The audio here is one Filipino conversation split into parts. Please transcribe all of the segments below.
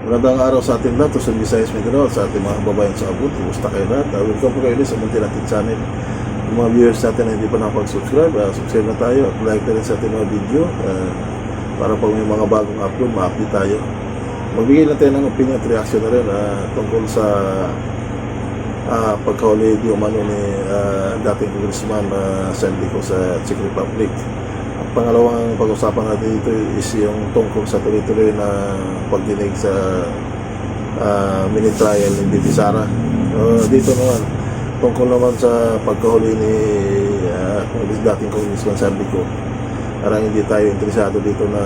Magandang araw sa ating lahat, sa Visayas Mindanao, sa ating mga kababayan sa abroad. Kumusta kayo lahat? Welcome po kayo ulit sa munti natin channel. Yung mga viewers natin na hindi pa nakapag-subscribe, subscribe na tayo at like na rin sa ating mga video para pag may mga bagong upload, ma-update tayo. Magbigay na tayo ng opinion at reaction na rin tungkol sa pagkahuli di umano ni dating congressman Sandy ko sa Czech Republic. At pangalawang pag-usapan natin dito is yung tungkol sa tuloy-tuloy na pagdinig sa mini trial ni Bibi Sara. Dito naman tungkol naman sa pagkahuli ni dating congressman Sandy ko. Parang hindi tayo interesado dito na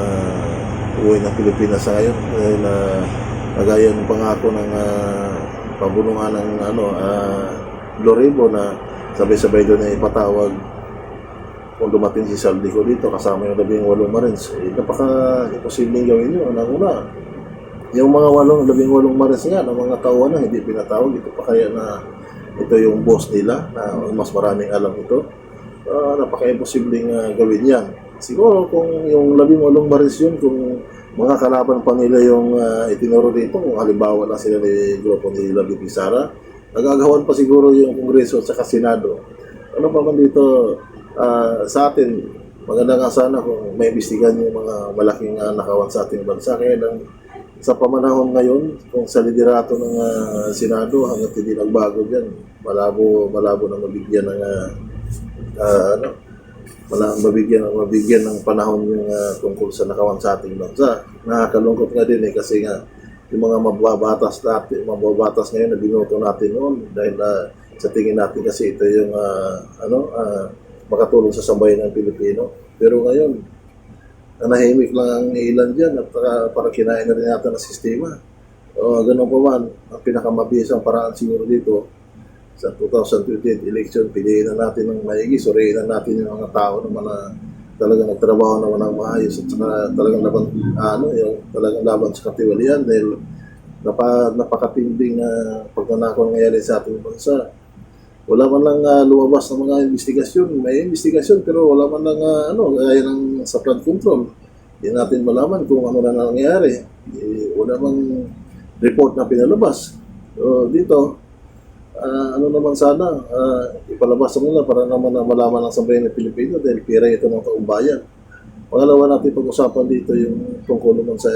uwi ng Pilipinas sa ngayon dahil nagaya ng pangako ng pabulungan ng Loribo na sabay-sabay doon na ipatawag kung dumating si Sandy ko dito kasama yung 18 Marines. Napaka-imposibleng gawin yun. Una, yung mga 18 Marines nga ng mga tauhan na hindi pinatawag. Ito pa kaya na ito yung boss nila na mas maraming alam ito. Napaka-imposibleng gawin yan. Siguro kung yung 18 Marines yun, kung mga kalaban pa nila yung itinuro dito, kung halimbawa na sila ni grupo ni Bibi Sara, nagagawan pa siguro yung Kongreso at saka Senado. Ano pa man dito, sa atin, maganda nga sana kung may imbestigan yung mga malaking nakawan sa ating bansa. Kaya lang, sa pamanahon ngayon, kung sa liderato ng Senado, hanggang hindi nagbago dyan, malabo na mabigyan ng mabigyan ng panahon yung tungkol sa nakawan sa ating bansa. Nakakalungkot nga din kasi nga yung mga mababatas ngayon na binoto natin noon dahil sa tingin natin kasi ito yung makatulong sa sambayan ng Pilipino. Pero ngayon, nanahimik lang ang ilan dyan at para kinain na rin natin ang sistema. Ganun pa man, ang pinakamabisang paraan siguro dito sa 2028 election, piliin na natin ng maigi, suriin na natin yung mga tao naman na talagang nagtrabaho naman ng maayos at saka talagang laban sa katiwalian dahil napakatinding pagnanakaw nangyayari sa ating bansa. Wala man lang lumabas ng mga investigasyon. May investigasyon pero wala man lang gaya ng sa flood control. Hindi natin malaman kung ano na nangyayari. Wala mang report na pinalabas. So dito, naman sana, ipalabas nila para naman na malaman ng sambayan ng Pilipino dahil pira ito ng taong bayan. Pangalawa natin pag-usapan dito yung tungkol naman sa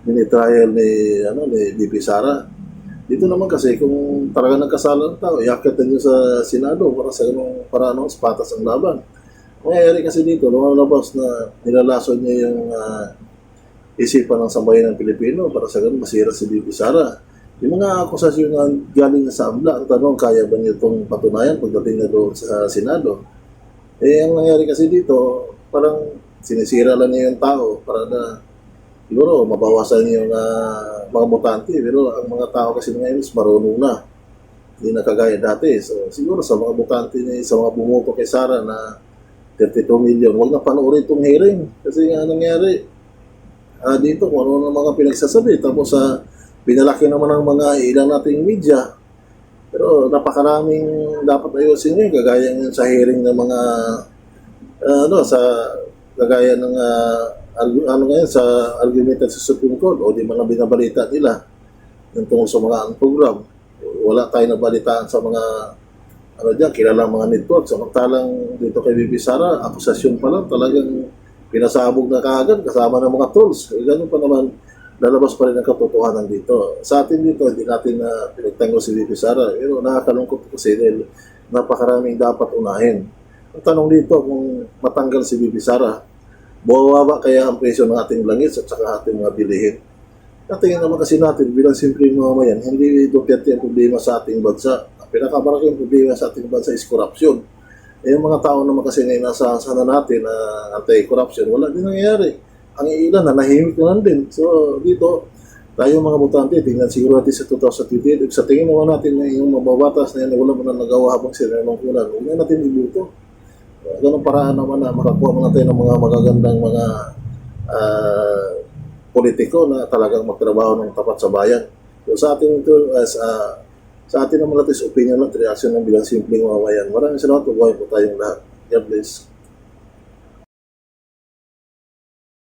mini trial ni Bibi Sara. Dito naman kasi kung talaga nagkasala ng tao, iakyatan nyo sa Senado para sa patas ang laban. Mangyayari kasi dito, lumalabas na nilalason niya yung isipan ng sambayan ng Pilipino para sa ganun masira si Bibi Sara. Yung mga akusasyon na galing na sa AMLA, ang tanong, kaya ba niyo itong patunayan pagdating na doon sa Senado? Ang nangyari kasi dito, parang sinisira lang niya yung tao para na siguro mabawasan yung mga botante, pero ang mga tao kasi ngayon is marunong na. Hindi na kagaya dati. So, siguro sa mga botante niya, sa mga bumoto kay Sara na 32 million, huwag na panoorin itong hearing. Kasi nga nangyari, dito kung ano ng mga pinagsasabi. Tapos pinalaki naman ng mga ilan nating media. Pero napakaraming dapat ayusin nyo, kagaya ng sa hearing ng mga kagaya ng sa argumented sa Supreme Court o di man ang binabalita nila yung tungkol sa mga program. Wala tayo nabalitaan sa mga kilalang mga network. Samantalang dito kay Bibi Sara, akusasyon pa lang, talagang pinasabog na kaagad kasama ng mga tools. Ganun pa naman, lalabas pa rin ang katotohanan dito. Sa atin dito, hindi natin pinagtanggol si Bibi Sara. Pero nakakalungkot kasi dahil napakaraming dapat unahin. Ang tanong dito, kung matanggal si Bibi Sara, bumababa kaya ang presyo ng ating langis at saka ating mga bilihin. Natingin naman kasi natin bilang simpleng mamamayan, hindi Duterte ang problema sa ating bansa. Ang pinakamalaking problema sa ating bansa is corruption. Yung mga tao naman kasi na inasahan natin na anti-corruption, wala din nangyayari. Ang ilan na nahimik na din. So dito, tayo mga botante, tingnan siguro natin sa 2028. Sa tingin naman natin na yung mababatas na yan, wala mo na nagawa habang sila ng kulan. Huwag na natin ibuto. Ganong paraan naman na makakuha mo natin ng mga magagandang mga politiko na talagang magtrabaho ng tapat sa bayan. So sa atin ito, sa atin naman natin opinion at reaction ng bilang simpleng mamayan. Maraming salamat po po tayong lahat. God bless.